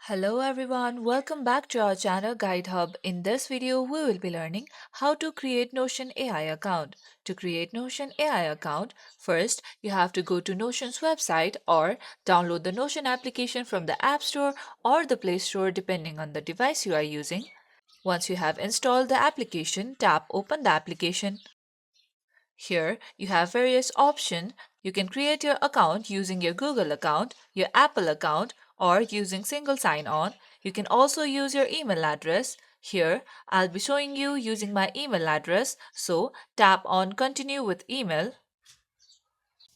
Hello everyone, welcome back to our channel Guide Hub. In this video, we will be learning how to create Notion AI account. To create Notion AI account, first you have to go to Notion's website or download the Notion application from the App Store or the Play Store depending on the device you are using. Once you have installed the application, tap Open the application. Here, you have various options. You can create your account using your Google account, your Apple account, or using single sign-on. You can also use your email address. Here, I'll be showing you using my email address. So, tap on Continue with Email.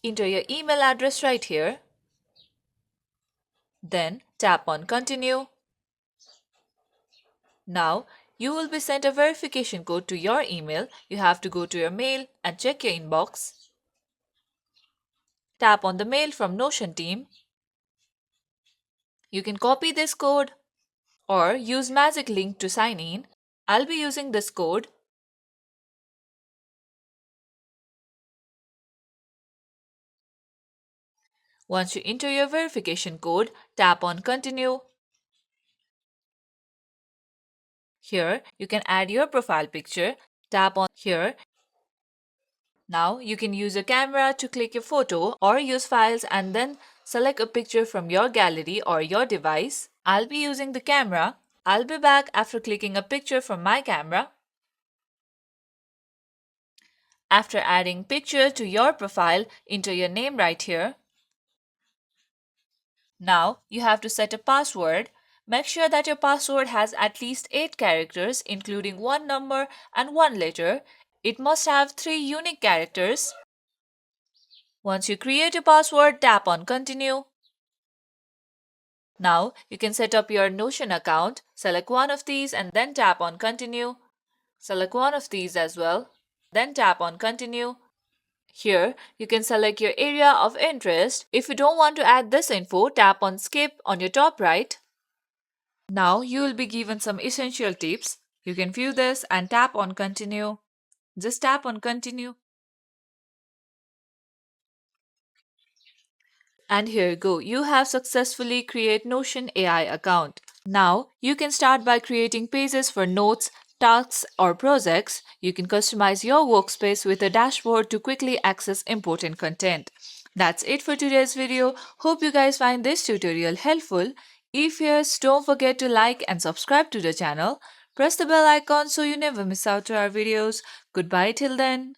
Enter your email address right here. Then, tap on Continue. Now, you will be sent a verification code to your email. You have to go to your mail and check your inbox. Tap on the mail from Notion team. You can copy this code or use magic link to sign in. I'll be using this code. Once you enter your verification code, tap on Continue. Here, you can add your profile picture. Tap on here. Now, you can use a camera to click your photo or use files and then select a picture from your gallery or your device. I'll be using the camera. I'll be back after clicking a picture from my camera. After adding picture to your profile, enter your name right here. Now, you have to set a password. Make sure that your password has at least 8 characters, including one number and one letter. It must have 3 unique characters. Once you create a password, tap on Continue. Now, you can set up your Notion account. Select one of these and then tap on Continue. Select one of these as well. Then tap on Continue. Here, you can select your area of interest. If you don't want to add this info, tap on Skip on your top right. Now you will be given some essential tips. You can view this and tap on Continue. Just tap on Continue. And here you go. You have successfully created Notion AI account. Now you can start by creating pages for notes, tasks or projects. You can customize your workspace with a dashboard to quickly access important content. That's it for today's video. Hope you guys find this tutorial helpful. If yes, don't forget to like and subscribe to the channel. Press the bell icon so you never miss out to our videos. Goodbye till then.